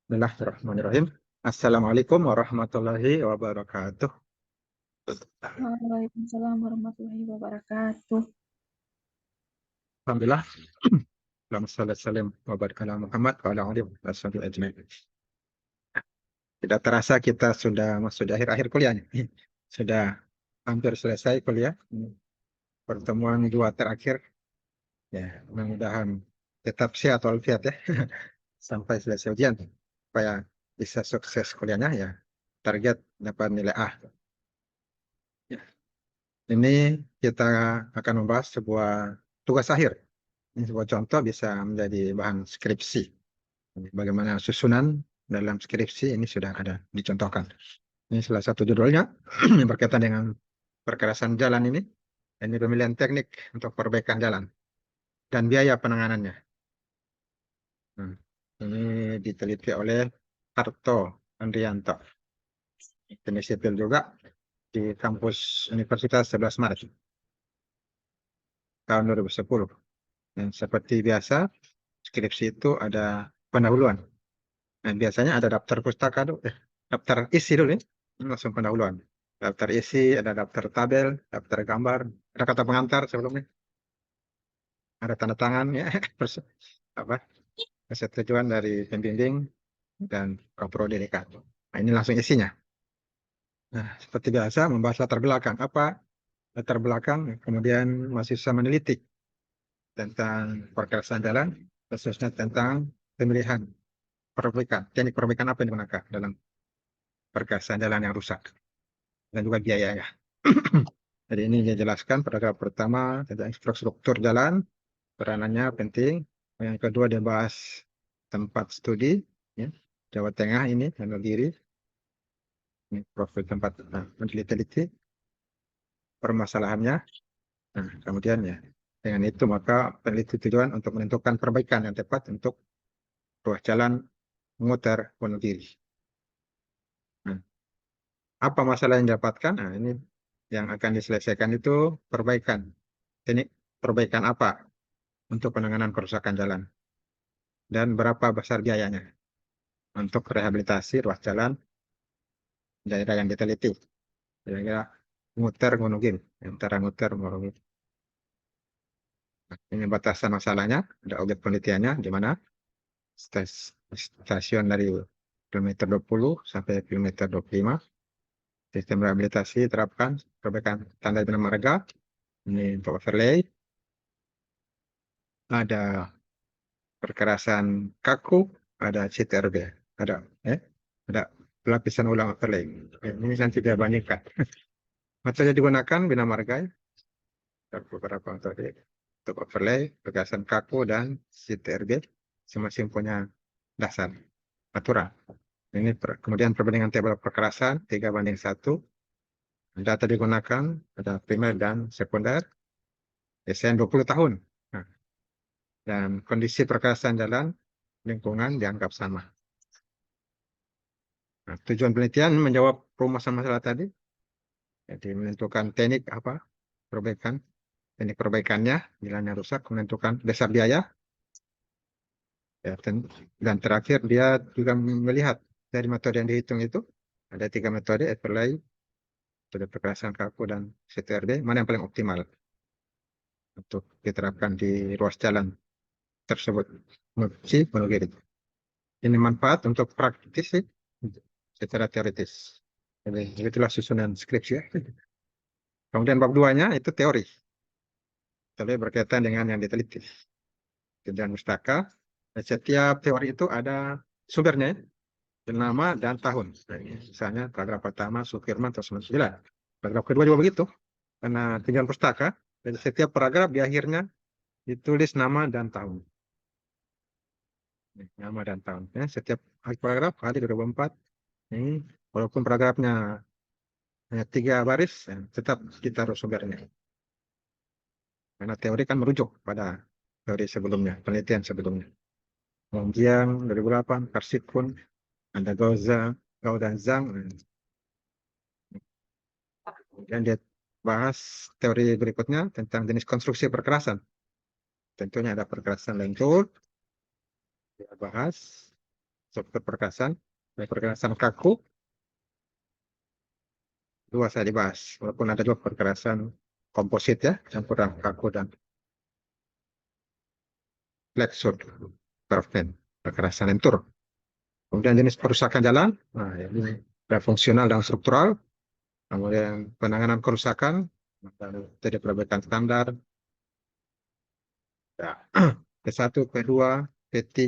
Bismillahirrahmanirrahim. Assalamualaikum warahmatullahi wabarakatuh. Waalaikumsalam warahmatullahi wabarakatuh. Alhamdulillah. Allahumma shalli wa sallim wa barik ala Muhammad wa ala alihi washabihi ajmain. Tidak terasa kita sudah masuk di akhir-akhir kuliahnya. Sudah hampir selesai kuliah. Pertemuan dua terakhir. Ya, mudah-mudahan tetap sehat walafiat ya. Sampai selesai ujian. Supaya bisa sukses kuliahnya ya. Target dapat nilai A. Ya. Ini kita akan membahas sebuah tugas akhir. Ini sebuah contoh bisa menjadi bahan skripsi. Bagaimana susunan dalam skripsi ini sudah ada dicontohkan. Ini salah satu judulnya yang berkaitan dengan perkerasan jalan ini. Ini pemilihan teknik untuk perbaikan jalan dan biaya penanganannya. Nah, ini diteliti oleh Harto Andrianto. Teknik sipil juga di kampus Universitas 11 Maret tahun 2010. Dan seperti biasa, skripsi itu ada pendahuluan. Nah, biasanya ada daftar pustaka dulu, daftar isi dulu ya. Ini langsung pendahuluan. Daftar isi, ada daftar tabel, daftar gambar, ada kata pengantar sebelumnya, ada tanda tangan ya, apa, persetujuan dari pembimbing dan prodi dekan. Nah, ini langsung isinya. Nah, seperti biasa membahas latar belakang. Apa latar belakang? Kemudian mahasiswa meneliti tentang perkerasan jalan, khususnya tentang pemilihan perbaikan, teknik perbaikan apa yang digunakan dalam perkerasan jalan yang rusak dan juga biayanya. Jadi ini dia jelaskan paragraf pertama tentang infrastruktur jalan, peranannya penting. Yang kedua dia bahas tempat studi, ya. Jawa Tengah ini, Wonogiri, ini profil tempat meneliti permasalahannya. Nah, kemudian ya, dengan itu maka peneliti tujuan untuk menentukan perbaikan yang tepat untuk ruas jalan Muter Wonogiri. Nah, apa masalah yang didapatkan? Nah, ini yang akan diselesaikan itu perbaikan. Ini perbaikan apa untuk penanganan kerusakan jalan dan berapa besar biayanya untuk rehabilitasi ruas jalan daerah yang diteliti. Kira-kira Muter Gunungin, antara Muter Gunungin. Nah, ini batasan masalahnya, ada objek penelitiannya di mana stasiun dari kilometer 20 sampai kilometer 25. Sistem rehabilitasi terapkan perbaikan tanda bina marga. Ini untuk overlay. Ada perkerasan kaku, ada CTRB, ada pelapisan ulang overlay. Ini nanti dia bandingkan. Metode digunakan bina marga, beberapa metode untuk overlay, perkerasan kaku dan CTRB, masing-masing punya dasar aturan. Ini kemudian perbandingan tabel perkerasan 3:1. Data digunakan ada primer dan sekunder. Desain 20 tahun. Nah, dan kondisi perkerasan jalan lingkungan dianggap sama. Nah, tujuan penelitian menjawab permasalahan masalah tadi, jadi menentukan teknik apa perbaikan, teknik perbaikannya, jalannya rusak, menentukan dasar biaya, ya, dan terakhir dia juga melihat dari metode yang dihitung itu ada 3 metode, overlay, metode perkerasan kaku dan CTRD, mana yang paling optimal untuk diterapkan di ruas jalan tersebut. Ini manfaat untuk praktis sih, secara teoritis. Jadi itulah susunan skripsi ya. Kemudian bab 2-nya itu teori. Teori berkaitan dengan yang diteliti. Kemudian mustaka. Setiap teori itu ada sumbernya, nama dan tahun. Nah, misalnya paragraf pertama Sukirman tahun 99. Paragraf kedua juga begitu. Karena tujuan pustaka, jadi setiap paragraf di akhirnya ditulis nama dan tahun. Nama dan tahun. Ya, setiap paragraf hari 2004. Ini walaupun paragrafnya hanya 3 baris, ya, tetap kita harus sumbernya. Karena teori kan merujuk pada teori sebelumnya, penelitian sebelumnya. Wangjiang 2008, Karsip pun, ada Gao dan Zhang. Kemudian dia bahas teori berikutnya tentang jenis konstruksi perkerasan. Tentunya ada perkerasan lentur, dia bahas struktur perkerasan kaku, dua saya dibahas. Walaupun ada juga perkerasan komposit ya, campuran kaku dan flat shoot, pavement, perkerasan lentur. Kemudian jenis kerusakan jalan, nah ini ada fungsional dan struktural. Kemudian penanganan kerusakan, jadi perbaikan standar. Ya. P1, P2, P3,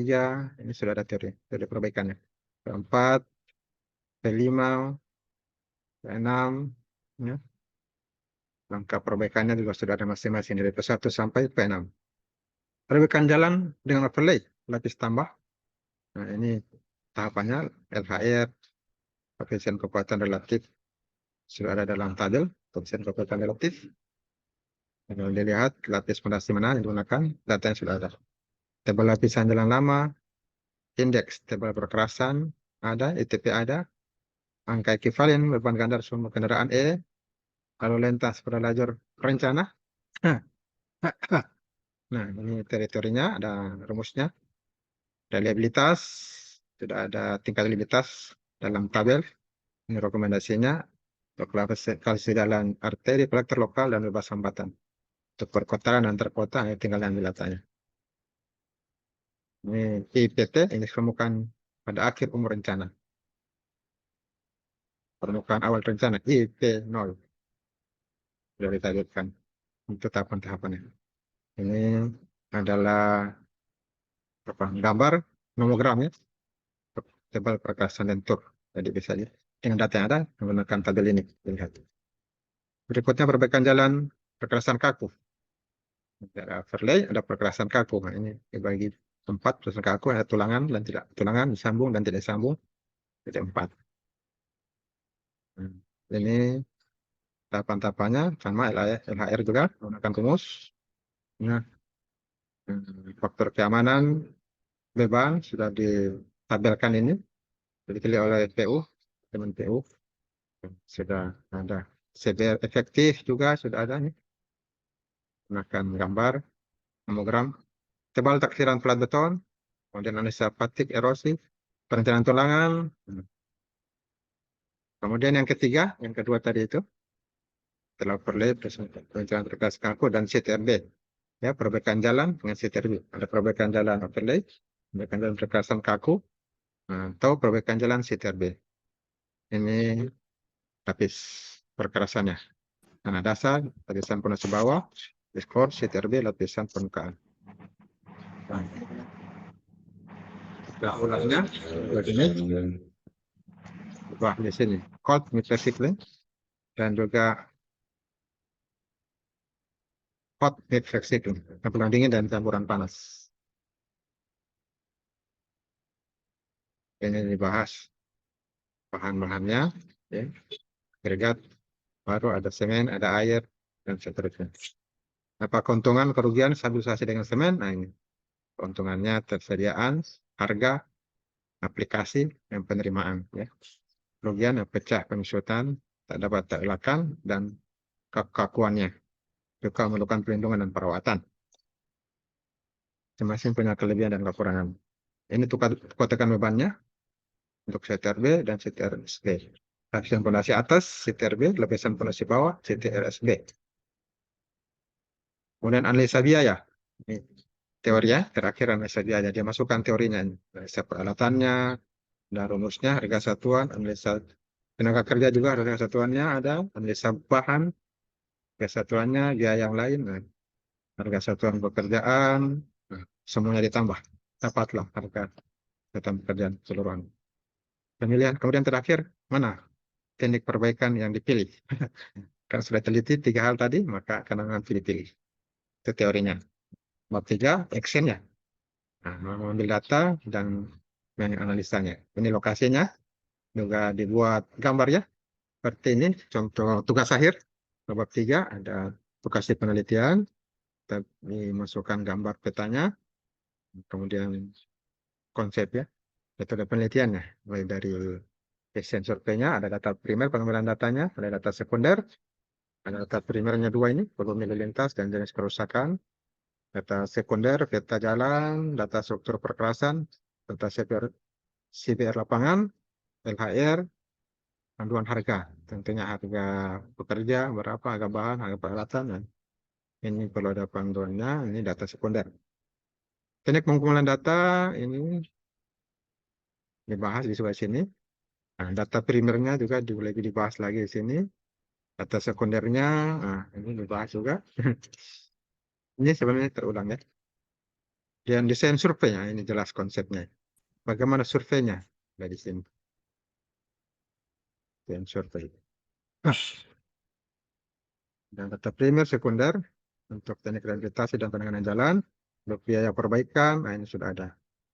ini sudah ada teori perbaikannya. P4, P5, P6, ya. Langkah perbaikannya juga sudah ada masing-masing dari P1 sampai P6. Perbaikan jalan dengan overlay, lapis tambah. Nah, ini tahapannya LHR, koefisien kekuatan relatif, sudah ada dalam tabel, koefisien kekuatan relatif. Kalau dilihat lapis fondasi mana yang digunakan, datanya sudah ada. Tebal lapisan jalan lama, indeks tebal perkerasan ada, ITP ada, angka ekivalen beban gandar sumber kendaraan E, lalu lintas pada lajur rencana. Nah, ini teritorinya, ada rumusnya. Reliabilitas, sudah ada tingkat reliabilitas dalam tabel. Ini rekomendasinya untuk kalkulasi jalan arteri, kolektor lokal, dan bebas hambatan. Untuk perkotaan dan antar kota, tinggal ambil datanya. Ini IPT, ini permukaan pada akhir umur rencana. Permukaan awal rencana, IP 0. Sudah ditargetkan untuk tahapan-tahapannya. Ini adalah gambar nomogram ya, tebal perkerasan lentur. Jadi bisa dengan data yang ada menggunakan tabel ini dilihat. Berikutnya perbaikan jalan perkerasan kaku. Ada overlay, ada perkerasan kaku. Nah, ini dibagi 4 perkerasan kaku, ada tulangan dan tidak tulangan, disambung dan tidak disambung. Jadi 4. Ini tahapan-tahapannya sama LHR juga menggunakan rumus. Nah, faktor keamanan beban sudah ditabelkan ini, dipilih oleh PU, teman PU. Sudah ada. CBR efektif juga sudah ada nih. Gunakan gambar, nomogram, tebal taksiran plat beton, kemudian analisa fatik, erosi, perencanaan tulangan. Kemudian yang ketiga, yang kedua tadi itu, telah overlay, perencanaan berkas kaku, dan CTRB. Ya, perbaikan jalan dengan CTRB. Ada perbaikan jalan overlay, perbaikan jalan perkasan kaku, atau perbaikan jalan CTRB. Ini lapis perkerasannya. Tanah dasar, lapisan pondasi bawah, diskor, CTRB, lapisan permukaan. Nah, ulangnya, begini. Wah, di sini. Cold mid-cycling, dan juga hot mid-cycling, campuran dingin dan campuran panas. Ini dibahas bahan-bahannya, ya. Agregat, baru ada semen, ada air, dan seterusnya. Apa keuntungan, kerugian stabilisasi dengan semen? Nah, ini keuntungannya tersediaan, harga, aplikasi, dan penerimaan. Ya. Kerugian, pecah penyusutan, tak dapat terelakkan, dan kekakuannya. Juga memerlukan pelindungan dan perawatan. Masing-masing punya kelebihan dan kekurangan. Ini tekan bebannya untuk CTRB dan CTRSB. Lapisan fondasi atas, CTRB, lapisan fondasi bawah, CTRSB. Kemudian analisa biaya. Ini teorinya, terakhir analisa biaya. Dia masukkan teorinya. Analisa peralatannya, dan rumusnya, harga satuan, analisa tenaga kerja juga, harga satuannya ada, analisa bahan, harga satuannya, biaya yang lain, harga satuan pekerjaan, semuanya ditambah. Dapatlah harga satuan pekerjaan keseluruhan. Pemilihan, kemudian terakhir, mana teknik perbaikan yang dipilih? Kan sudah teliti 3 hal tadi, maka akan pilih-pilih. Itu teorinya. Bab 3, actionnya. Nah, mengambil data dan menganalisanya. Ini lokasinya, juga dibuat gambar ya. Seperti ini, contoh tugas akhir. Bab 3 ada lokasi penelitian, dimasukkan gambar petanya, kemudian konsep ya, metode penelitiannya. Mulai dari desain surveinya, ada data primer pengambilan datanya, ada data sekunder, ada data primernya 2 ini, volume lalu lintas dan jenis kerusakan, data sekunder, peta jalan, data struktur perkerasan, data CPR, CPR lapangan, LHR, panduan harga. Tentunya harga pekerja berapa, harga bahan, harga peralatan. Dan ini perlu ada panduannya, ini data sekunder. Teknik pengumpulan data ini dibahas di sebelah sini. Nah, data primernya juga lebih dibahas lagi di sini. Data sekundernya, nah, ini dibahas juga. Ini sebenarnya terulang ya. Dan desain surveinya, ini jelas konsepnya. Bagaimana surveinya? Dari sini. Desain survei. Dan data primer, sekunder, untuk teknik rehabilitasi dan penanganan jalan, untuk biaya perbaikan, nah ini sudah ada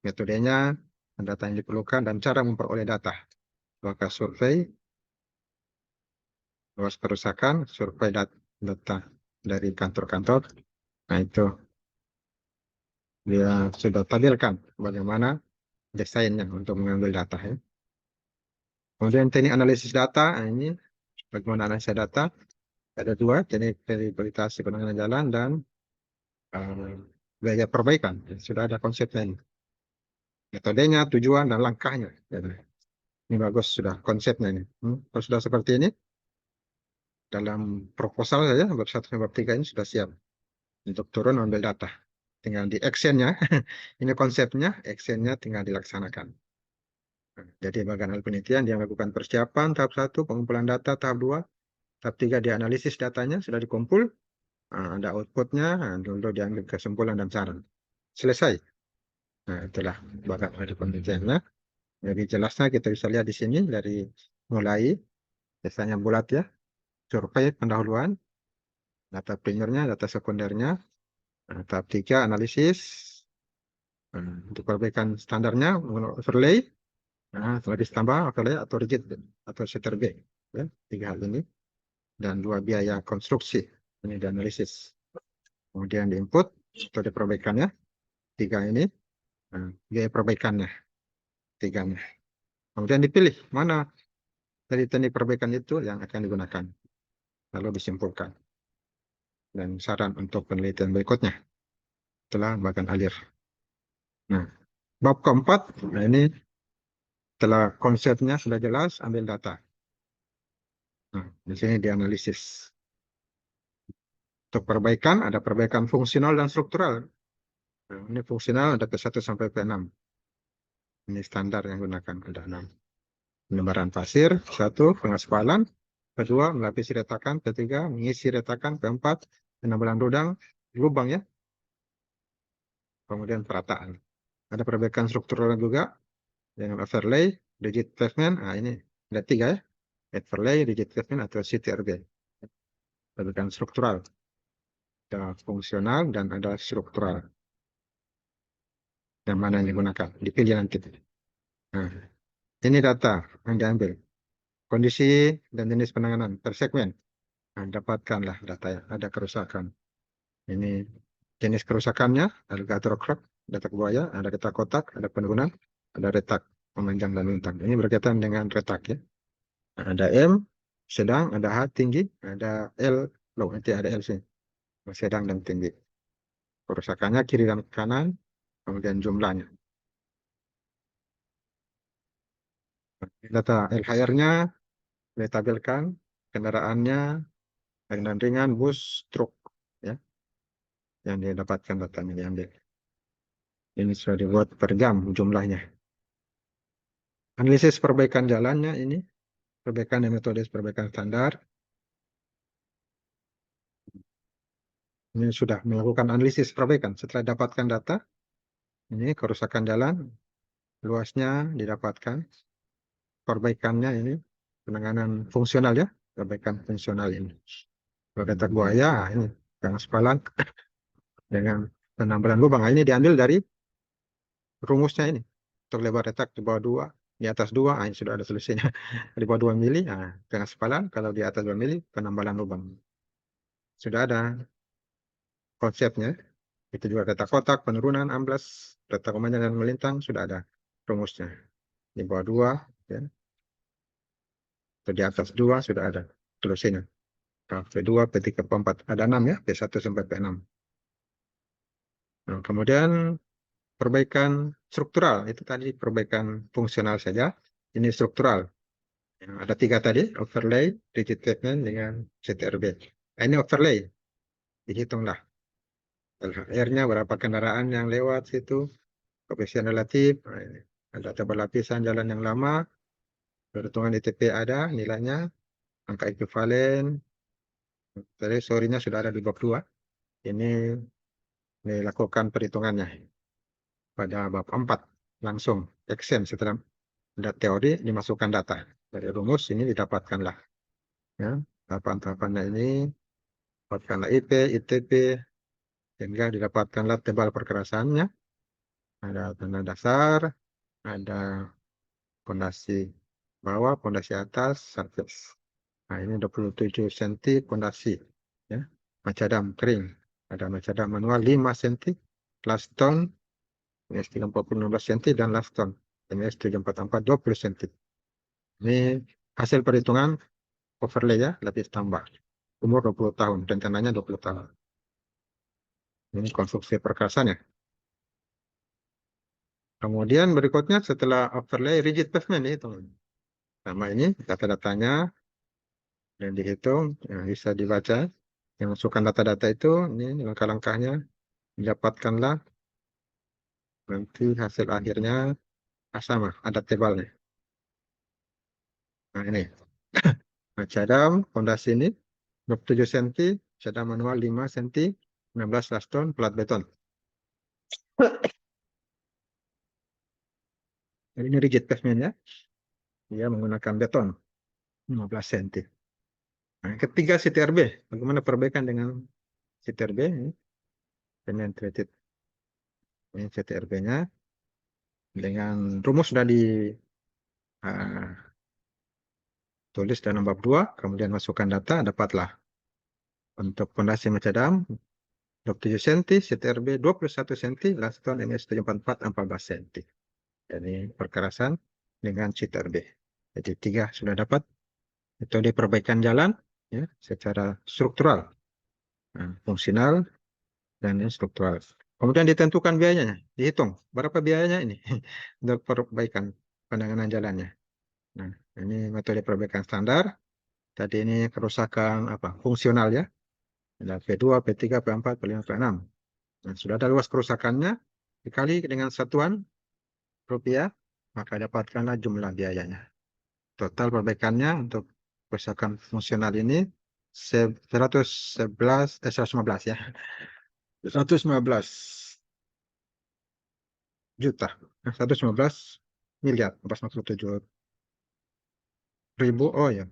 metodenya, data yang diperlukan, dan cara memperoleh data. Apakah survei, luas kerusakan, survei data dari kantor-kantor, nah itu dia sudah tampilkan bagaimana desainnya untuk mengambil data. Ya. Kemudian teknik analisis data, nah ini bagaimana analisa data, ada dua, teknik rehabilitasi penanganan jalan dan biaya perbaikan. Sudah ada konsepnya ini. Metodenya, tujuan, dan langkahnya. Ini bagus, sudah konsepnya ini. Kalau sudah seperti ini, dalam proposal saja, bab 1 sampai bab 3 ini sudah siap untuk turun ambil data. Tinggal di actionnya, ini konsepnya, actionnya tinggal dilaksanakan. Jadi bagian hal penelitian dia melakukan persiapan tahap 1, pengumpulan data tahap 2, tahap 3 dia analisis datanya, sudah dikumpul, ada outputnya, dulu diambil kesimpulan dan saran. Selesai. Nah, itulah bagian hal penelitiannya. Jadi jelasnya kita bisa lihat di sini dari mulai biasanya bulat ya, survei pendahuluan, data primernya, data sekundernya, tahap 3 analisis, untuk perbaikan standarnya, overlay, setelah ditambah overlay atau rigid atau CTRB, ya, 3 hal ini, dan 2 biaya konstruksi, ini dianalisis. Kemudian di input atau di perbaikannya, 3 ini, biaya perbaikannya, 3-nya. Kemudian dipilih mana dari teknik perbaikan itu yang akan digunakan, lalu disimpulkan. Dan saran untuk penelitian berikutnya telah bagian alir. Nah, bab keempat, nah ini setelah konsepnya sudah jelas, ambil data. Nah, di sini dianalisis. Untuk perbaikan, ada perbaikan fungsional dan struktural. Nah, ini fungsional ada ke 1 sampai ke 6. Ini standar yang gunakan, ada 6. Penebaran pasir, 1, pengaspalan, kedua, melapisi retakan, ketiga, mengisi retakan, keempat, penambalan lubang ya, kemudian perataan. Ada perbaikan struktural juga, dengan overlay, rigid pavement, nah ini ada 3 ya, overlay, rigid pavement atau CTRB. Perbaikan struktural, ada fungsional dan ada struktural. Yang mana yang digunakan, dipilih nanti. Nah, ini data yang diambil, kondisi dan jenis penanganan per segmen. Nah, dapatkanlah data yang ada kerusakan. Ini jenis kerusakannya, ada gutter crack, retak buaya, ada retak kotak, ada penurunan, ada retak memanjang dan luntang. Ini berkaitan dengan retak ya. Ada M sedang, ada H tinggi, ada L low, nanti ada L sini, sedang dan tinggi. Kerusakannya kiri dan kanan, kemudian jumlahnya. Data LHR-nya ditampilkan, kendaraannya ringan, bus, truk, ya, yang didapatkan datanya diambil. Ini sudah dibuat per jam jumlahnya. Analisis perbaikan jalannya ini, perbaikan dan metode perbaikan standar. Ini sudah melakukan analisis perbaikan. Setelah dapatkan data, ini kerusakan jalan, luasnya didapatkan, perbaikannya ini, penanganan fungsional ya, perbaikan fungsional ini. Retak buaya, ini pengaspalan dengan penambalan lubang. Ini diambil dari rumusnya ini. Untuk lebar retak di bawah 2, di atas 2, ini sudah ada solusinya. Di bawah 2 mili, pengaspalan, kalau di atas 2 mili, penambalan lubang. Sudah ada konsepnya. Itu juga retak kotak, penurunan, amblas, retak memanjang dan melintang, sudah ada rumusnya. Di bawah 2, ya. Atau di atas 2, sudah ada solusinya. P2, P3, P4, ada 6 ya, P1 sampai P6. Nah, kemudian perbaikan struktural. Itu tadi perbaikan fungsional saja. Ini struktural. Ada 3 tadi, overlay, rigid pavement dengan CTRB. Nah, ini overlay. Dihitunglah. LHR-nya berapa kendaraan yang lewat situ, koefisien relatif, nah, ini. Ada tebal lapisan jalan yang lama, perhitungan ITP ada, nilainya, angka ekuivalen, tadi sorry-nya sudah ada di bab 2. Ini dilakukan perhitungannya pada bab 4 langsung exam setelah ada teori dimasukkan data dari rumus ini didapatkanlah ya tahapan-tahapannya ini dapatkanlah IP, ITP sehingga didapatkanlah tebal perkerasannya, ada tanah dasar, ada fondasi bawah, fondasi atas, surface. Nah, ini 27 cm fondasi ya. Macadam kering, ada macadam manual 5 cm, laston MS 340 16 cm dan laston MS 744 20 cm. Ini hasil perhitungan overlay ya, lapis tambah. Umur 20 tahun, rencananya 20 tahun. Ini konstruksi perkerasannya. Kemudian berikutnya setelah overlay rigid pavement dihitung. Sama ini data-datanya dan dihitung, ya, bisa dibaca. Yang masukkan data-data itu, ini langkah-langkahnya, didapatkanlah nanti hasil akhirnya sama, ada tebalnya. Nah ini, macadam fondasi ini 27 cm, macadam manual 5 cm, 16 laston, plat beton. Ini rigid pavement ya, dia menggunakan beton 15 cm. Nah, ketiga CTRB, bagaimana perbaikan dengan CTRB ini? Penetrated. Ini CTRB-nya dengan rumus sudah ditulis dalam bab 2, kemudian masukkan data, dapatlah untuk fondasi macadam 27 cm, CTRB 21 cm, laston MS 744 14 cm. Jadi perkerasan dengan CTRB. Jadi 3 sudah dapat. Metode perbaikan jalan ya, secara struktural, fungsional, dan struktural. Kemudian ditentukan biayanya, dihitung berapa biayanya ini untuk perbaikan penanganan jalannya. Nah, ini metode perbaikan standar. Tadi ini kerusakan apa? Fungsional ya. Ada P2, P3, P4, P5, P6. Nah, sudah ada luas kerusakannya dikali dengan satuan rupiah, maka dapatkanlah jumlah biayanya. Total perbaikannya untuk kerusakan fungsional ini 115 ya. 115 juta. 115 miliar, 457 ribu. Oh ya,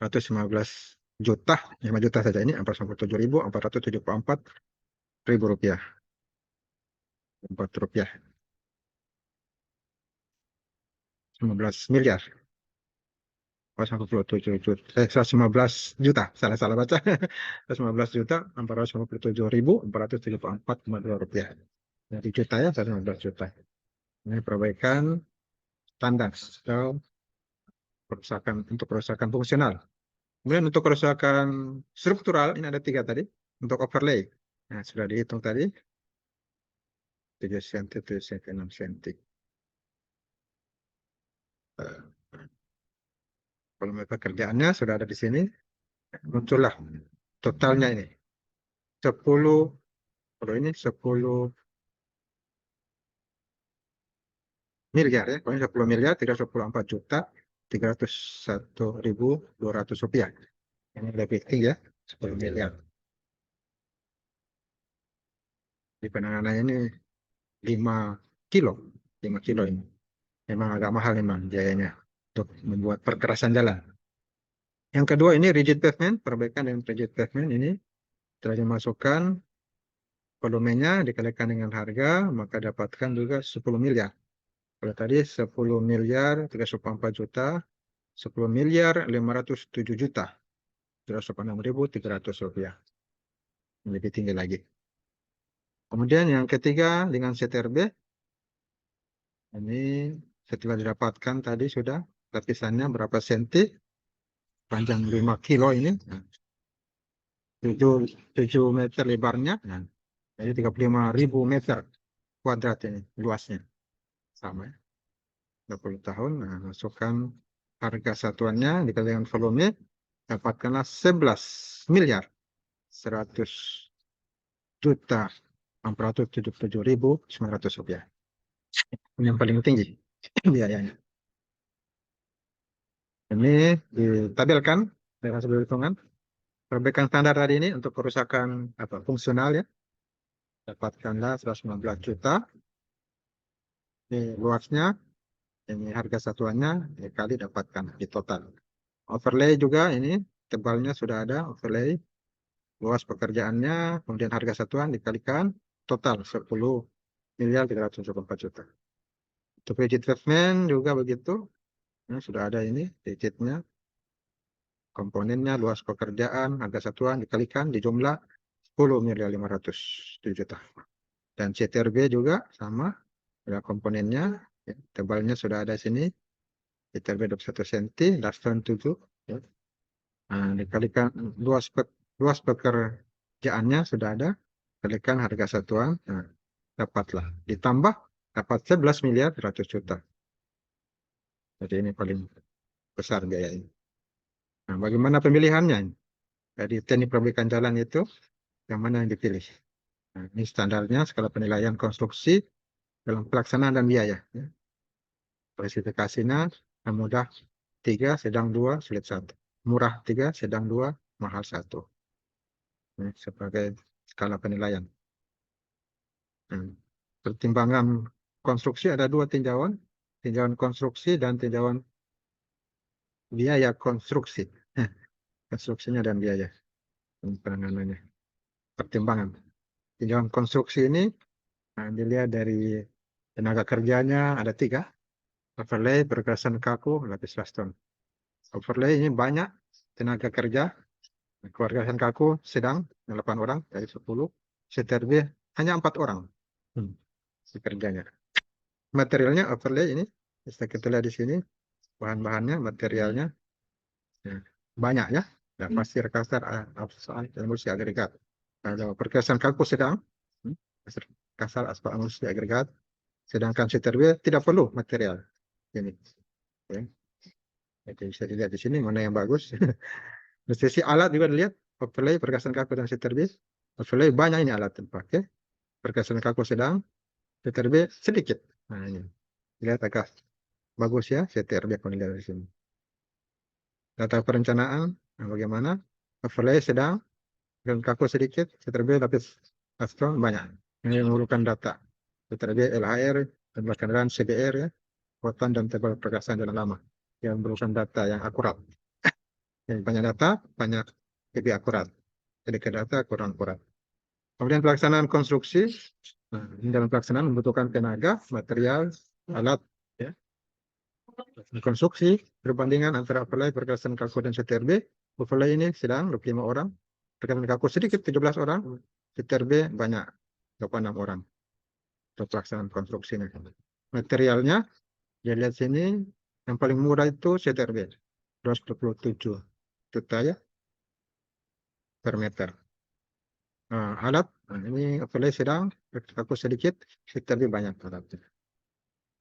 115 juta, 5 juta saja ini, 457.474 ribu rupiah. 4 rupiah. 15 miliar. 157 juta. 115 juta. Salah baca. 115 juta, 457.474,2 rupiah. Jadi juta ya, 115 juta. Ini perbaikan standar atau kerusakan untuk kerusakan fungsional. Kemudian untuk kerusakan struktural ini ada 3 tadi untuk overlay. Nah, sudah dihitung tadi 7 cm, 7 cm, 6 cm. Volume pekerjaannya sudah ada di sini. Muncullah totalnya ini 10, kalau ini 10 miliar ya, pokoknya 10 miliar 324 juta 301.200 rupiah. Ini lebih tinggi ya, 10 miliar. Di penanganannya ini 5 kilo, 5 kilo ini. Memang agak mahal memang biayanya untuk membuat perkerasan jalan. Yang kedua ini rigid pavement, perbaikan dengan rigid pavement ini telah dimasukkan volumenya dikalikan dengan harga, maka dapatkan juga 10 miliar. Kalau tadi 10 miliar 304 juta, 10 miliar 507 juta, 306.300 rupiah. Lebih tinggi lagi. Kemudian yang ketiga dengan CTRB, ini setelah didapatkan tadi sudah lapisannya berapa senti, panjang 5 kilo ini, 7 meter lebarnya, jadi 35.000 meter kuadrat ini luasnya sama ya. 20 tahun. Nah, masukkan harga satuannya dikali dengan volume, dapatkanlah 11 miliar 100 juta 677.900 rupiah. Ini yang paling tinggi biayanya. Ini ditabelkan dari hasil perhitungan. Perbaikan standar tadi ini untuk kerusakan fungsional ya. Dapatkanlah 119 juta. Ini luasnya, ini harga satuannya dikali dapatkan di total. Overlay juga ini tebalnya sudah ada overlay. Luas pekerjaannya, kemudian harga satuan dikalikan total 10.374 juta. Untuk rigid pavement juga begitu. Ini sudah ada ini rigidnya. Komponennya, luas pekerjaan, harga satuan dikalikan di jumlah 10.500 juta. Dan CTRB juga sama, ada komponennya, ya, tebalnya sudah ada sini, CTRB 21 cm, dasar 7, ya. Nah, dikalikan luas pekerjaannya sudah ada, kalikan harga satuan, nah, dapatlah, ditambah dapat 11.100 juta. Jadi ini paling besar biaya ini. Nah, bagaimana pemilihannya? Jadi teknik perbaikan jalan itu yang mana yang dipilih? Nah, ini standarnya skala penilaian konstruksi dalam pelaksanaan dan biaya. Ya. Spesifikasinya yang mudah 3, sedang 2, sulit 1. Murah 3, sedang 2, mahal 1. Ini sebagai skala penilaian. Pertimbangan konstruksi ada 2 tinjauan. Tinjauan konstruksi dan tinjauan biaya konstruksi. Konstruksinya dan biaya penanganannya. Pertimbangan. Tinjauan konstruksi ini dilihat dari tenaga kerjanya ada 3. Overlay, pergerasan kaku, lapis laston. Overlay ini banyak tenaga kerja. Pergerasan kaku sedang 8 orang dari 10. CTRB hanya 4 orang kerjanya. Materialnya overlay ini bisa kita lihat di sini. Bahan-bahannya, materialnya banyak ya. Pasir, kasar, aspal, emulsi, agregat. Kalau pergerasan kaku sedang, kasar, aspal, emulsi, agregat. Sedangkan CTRB tidak perlu material. Ini. Ya. Jadi bisa dilihat di sini mana yang bagus. Dari sisi alat juga dilihat. Overlay, pergerasan kaku dan CTRB. Overlay banyak ini alat yang dipakai. Pergerasan kaku sedang, CTRB sedikit. Nah ini. Lihat agak bagus ya CTRB kalau dilihat di sini. Data perencanaan, nah bagaimana? Overlay sedang, dan kaku sedikit, CTRB lapis astron banyak. Ini memerlukan data. CTRB, LHR, dan kendaraan CBR ya. Kekuatan dan tebal pergerasan jalan lama. Yang memerlukan data yang akurat. Yang banyak data, banyak lebih akurat. Jadi ke data kurang akurat. Kemudian pelaksanaan konstruksi. Nah, ini dalam pelaksanaan membutuhkan tenaga, material, alat, ya. Konstruksi, perbandingan antara overlay, pergerasan kaku dan CTRB. Overlay ini sedang 25 orang. Pergerasan kaku sedikit 17 orang. CTRB banyak 26 orang. Untuk pelaksanaan konstruksinya. Materialnya, ya lihat sini, yang paling murah itu CTRB. 227 juta ya per meter. Nah, alat, ini overlay sedang, kaku sedikit, CTRB banyak alatnya.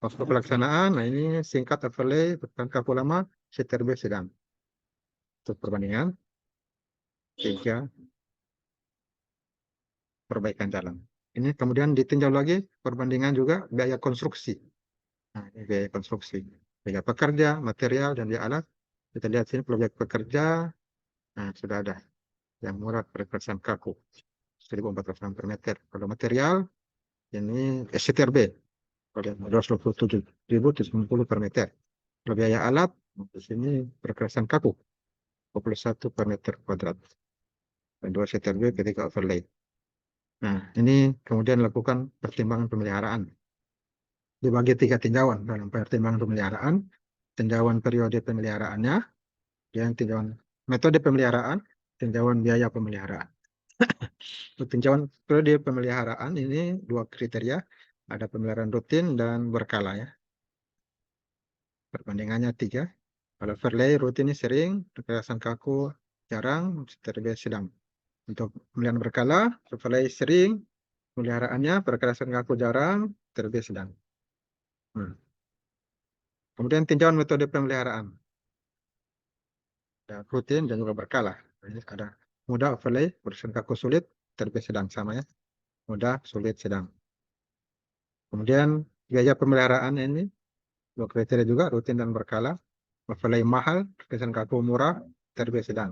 Waktu pelaksanaan, nah ini singkat overlay, kaku lama, CTRB sedang. Untuk perbandingan, 3 perbaikan jalan. Ini kemudian ditinjau lagi perbandingan juga biaya konstruksi. Nah, ini biaya konstruksi. Biaya pekerja, material, dan biaya alat. Kita lihat sini proyek pekerja, nah sudah ada. Yang murah pergerasan kaku, 1.400 per meter. Kalau material, ini SCTRB. Kalau 227.090 per meter. Kalau biaya alat, di sini pergerasan kaku, 21 per meter kuadrat. Dan 2 CTRB ketika overlay. Nah, ini kemudian lakukan pertimbangan pemeliharaan. Dibagi 3 tinjauan dalam pertimbangan pemeliharaan. Tinjauan periode pemeliharaannya, yang tinjauan metode pemeliharaan, tinjauan biaya pemeliharaan. Tinjauan periode pemeliharaan ini 2 kriteria, ada pemeliharaan rutin dan berkala ya. Perbandingannya 3. Kalau overlay rutin ini sering, pergerasan kaku jarang, CTRB sedang. Untuk pemeliharaan berkala, overlay sering, Peliharaannya perkerasan kaku jarang, terbiasa sedang. Kemudian tinjauan metode pemeliharaan. Ada rutin dan juga berkala. Ini ada mudah overlay, perkerasan kaku sulit, terbiasa sedang sama ya. Mudah, sulit, sedang. Kemudian biaya pemeliharaan ini dua kriteria juga, rutin dan berkala. Overlay mahal, perkerasan kaku murah, terbiasa sedang.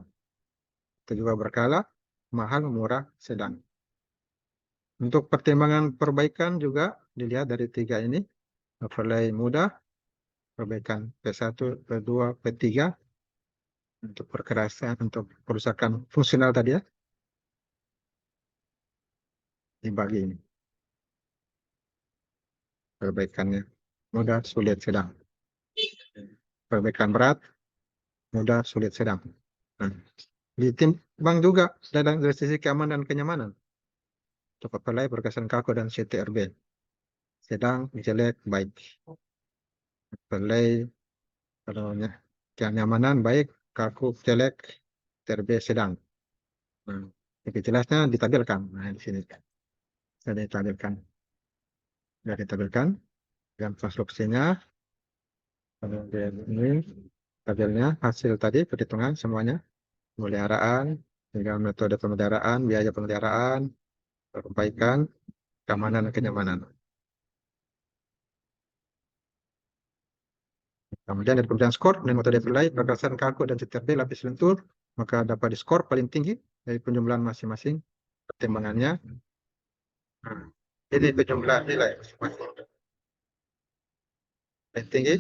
Itu juga berkala, mahal, murah, sedang. Untuk pertimbangan perbaikan juga dilihat dari tiga ini. Overlay mudah, perbaikan P1, P2, P3. Untuk perkerasan, untuk kerusakan fungsional tadi ya, dibagi ini. Perbaikannya mudah, sulit, sedang. Perbaikan berat, mudah, sulit, sedang. Nah, ditimbang juga dari sisi keamanan dan kenyamanan. Untuk overlay, perkerasan kaku dan CTRB. Sedang, jelek, baik. Overlay, kalau kenyamanan baik, kaku, jelek, CTRB sedang. Nah, lebih jelasnya ditampilkan. Nah, di sini sudah ditampilkan. Sudah ditampilkan dan konstruksinya. Kemudian ini tabelnya hasil tadi perhitungan semuanya. Pemeliharaan, tinggal metode pemeliharaan, biaya pemeliharaan, perbaikan, keamanan dan kenyamanan. Kemudian dari pemberian skor dan metode penilai perkerasan kaku dan CTRB lapis lentur, maka dapat diskor paling tinggi dari penjumlahan masing-masing pertimbangannya. Nah, jadi penjumlahan nilai masing-masing paling tinggi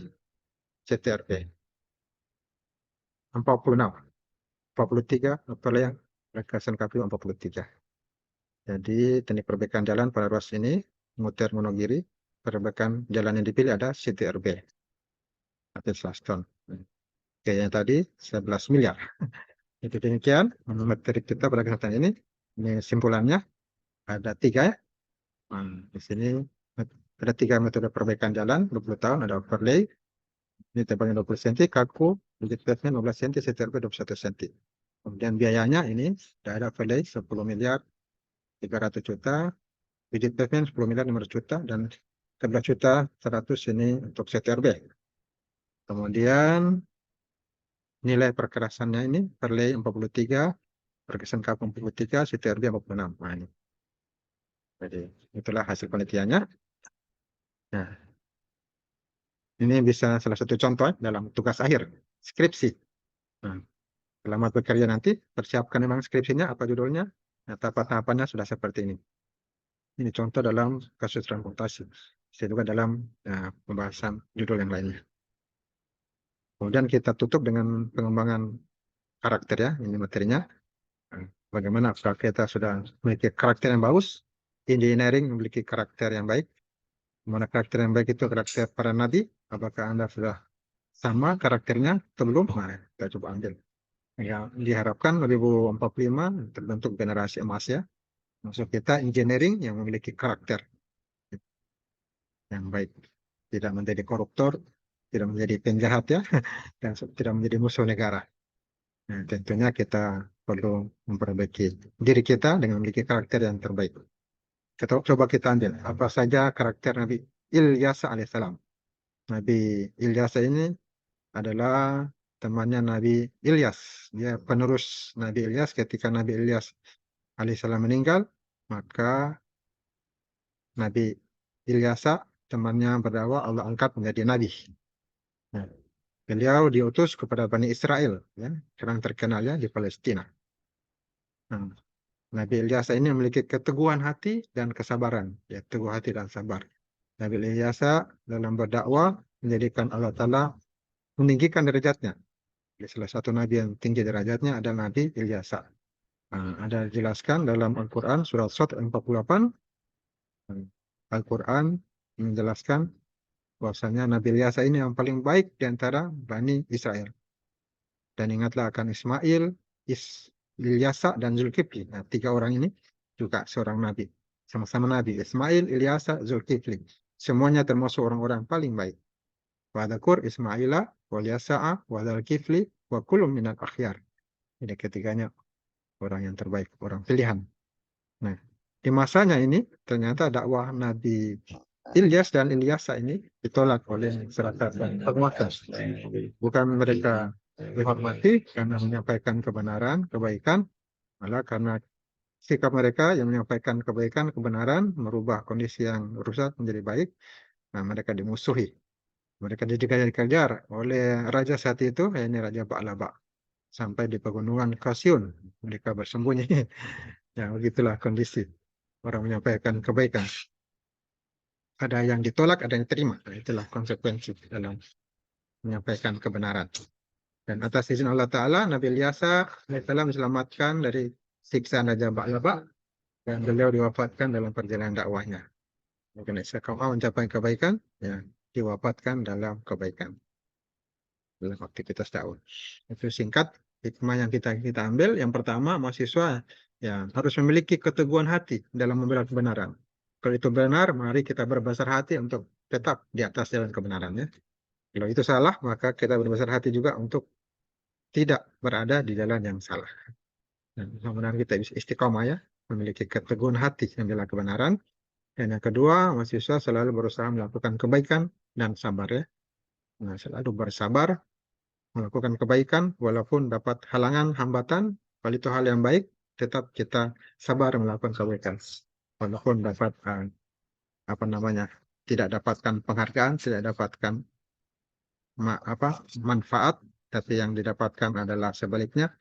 CTRB 46, 43 yang perkerasan kaku 43. Jadi teknik perbaikan jalan pada ruas ini, muter Monogiri, perbaikan jalan yang dipilih ada CTRB, atau Slaston. Kayaknya tadi 11 miliar. Itu demikian materi kita pada kesempatan ini. Ini simpulannya ada tiga ya. Di sini ada tiga metode perbaikan jalan 20 tahun, ada overlay, ini tebalnya 20 cm, kaku, bukit pavement 15 cm, CTRB 21 cm. Kemudian biayanya ini ada overlay 10 miliar 300 juta, bukit pavement 10 miliar 500 juta, dan 11 juta 100 ini untuk CTRB. Kemudian nilai perkerasannya ini overlay 43, perkerasan kaku 43, CTRB 46. Nah, ini. Jadi itulah hasil penelitiannya. Nah, ini bisa salah satu contoh dalam tugas akhir skripsi. Nah, selamat bekerja nanti, persiapkan memang skripsinya, apa judulnya, nah, tahapan-tahapannya sudah seperti ini. Ini contoh dalam kasus transportasi. Saya juga dalam pembahasan judul yang lainnya. Kemudian kita tutup dengan pengembangan karakter ya, ini materinya. Nah, bagaimana apakah kita sudah memiliki karakter yang bagus, engineering memiliki karakter yang baik. Mana karakter yang baik itu karakter para nabi, apakah Anda sudah sama karakternya atau belum? Nah, kita coba ambil. Ya, diharapkan 2045 terbentuk generasi emas ya. Maksud kita engineering yang memiliki karakter yang baik. Tidak menjadi koruptor, tidak menjadi penjahat ya, dan tidak menjadi musuh negara. Nah, tentunya kita perlu memperbaiki diri kita dengan memiliki karakter yang terbaik. Coba kita ambil apa saja karakter Nabi Ilyas alaihissalam. Nabi Ilyas ini adalah temannya Nabi Ilyas. Dia penerus Nabi Ilyas. Ketika Nabi Ilyas alaihissalam meninggal, maka Nabi Ilyas temannya berdakwah Allah angkat menjadi nabi. Nah, beliau diutus kepada Bani Israel, ya, yang terkenal ya di Palestina. Nah, Nabi Ilyas ini memiliki keteguhan hati dan kesabaran, ya, teguh hati dan sabar. Nabi Ilyas dalam berdakwah menjadikan Allah Ta'ala meninggikan derajatnya. Jadi salah satu nabi yang tinggi derajatnya adalah Nabi Ilyas. Nah, ada dijelaskan dalam Al-Quran surat Shad 48. Al-Quran menjelaskan bahwasanya Nabi Ilyas ini yang paling baik di antara Bani Israel. Dan ingatlah akan Ismail, Ilyasa, dan Zulkifli. Nah, tiga orang ini juga seorang nabi. Sama-sama nabi. Ismail, Ilyasa, Zulkifli. Semuanya termasuk orang-orang paling baik. Wa dzakur Ismaila, wa Ilyasa'a, wa Zulkifli, wa kullum minal akhyar. Jadi ketiganya orang yang terbaik, orang pilihan. Nah, di masanya ini ternyata dakwah Nabi Ilyas dan Ilyasa ini ditolak oleh masyarakat dan penguasa. Bukan mereka dihormati karena menyampaikan kebenaran, kebaikan, malah karena sikap mereka yang menyampaikan kebaikan, kebenaran, merubah kondisi yang rusak menjadi baik, nah mereka dimusuhi. Mereka dikejar-kejar oleh raja saat itu, ini Raja Ba'laba. Sampai di pegunungan Kasyun, mereka bersembunyi. Ya, begitulah kondisi orang menyampaikan kebaikan. Ada yang ditolak, ada yang diterima. Nah, itulah konsekuensi dalam menyampaikan kebenaran. Dan atas izin Allah Ta'ala, Nabi Ilyasa alaihissalam diselamatkan dari siksaan Raja Ba'laba, dan beliau diwafatkan dalam perjalanan dakwahnya. Mungkin kaum mencapai kebaikan, ya, diwafatkan dalam kebaikan, dalam aktivitas dakwah. Itu singkat hikmah yang kita ambil. Yang pertama, mahasiswa ya harus memiliki keteguhan hati dalam membela kebenaran. Kalau itu benar, mari kita berbesar hati untuk tetap di atas jalan kebenarannya. Kalau itu salah, maka kita berbesar hati juga untuk tidak berada di jalan yang salah. Dan mudah-mudahan kita bisa istiqomah ya, memiliki keteguhan hati membela kebenaran. Dan yang kedua, mahasiswa selalu berusaha melakukan kebaikan dan sabar ya. Nah, selalu bersabar melakukan kebaikan walaupun dapat halangan, hambatan. Kalau itu hal yang baik, tetap kita sabar melakukan kebaikan. Walaupun dapat tidak dapatkan penghargaan, tidak dapatkan manfaat, tapi yang didapatkan adalah sebaliknya,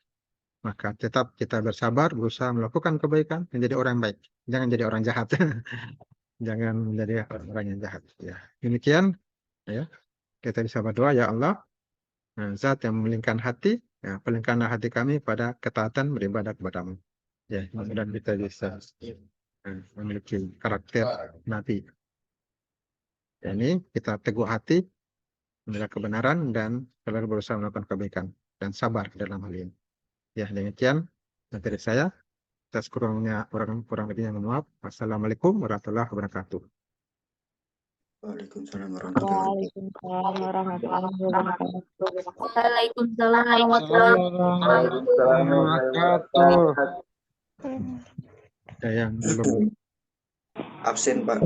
maka tetap kita bersabar, berusaha melakukan kebaikan, menjadi orang baik. Jangan jadi orang jahat. Jangan menjadi orang yang jahat. Ya, demikian ya. Kita bisa berdoa, ya Allah, Zat yang memilingkan hati, ya, palingkanlah hati kami pada ketaatan beribadah kepadamu. Ya, mudah-mudahan kita bisa memiliki karakter Nabi. Ya, ini kita teguh hati, membela kebenaran, dan selalu berusaha melakukan kebaikan dan sabar dalam hal ini. Ya, demikian materi saya. Atas kurang lebihnya mohon maaf. Wassalamualaikum warahmatullahi wabarakatuh. Waalaikumsalam warahmatullahi Waalaikumsalam warahmatullahi wabarakatuh. Waalaikumsalam warahmatullahi Wabarakatuh. Ada yang belum absen, Pak.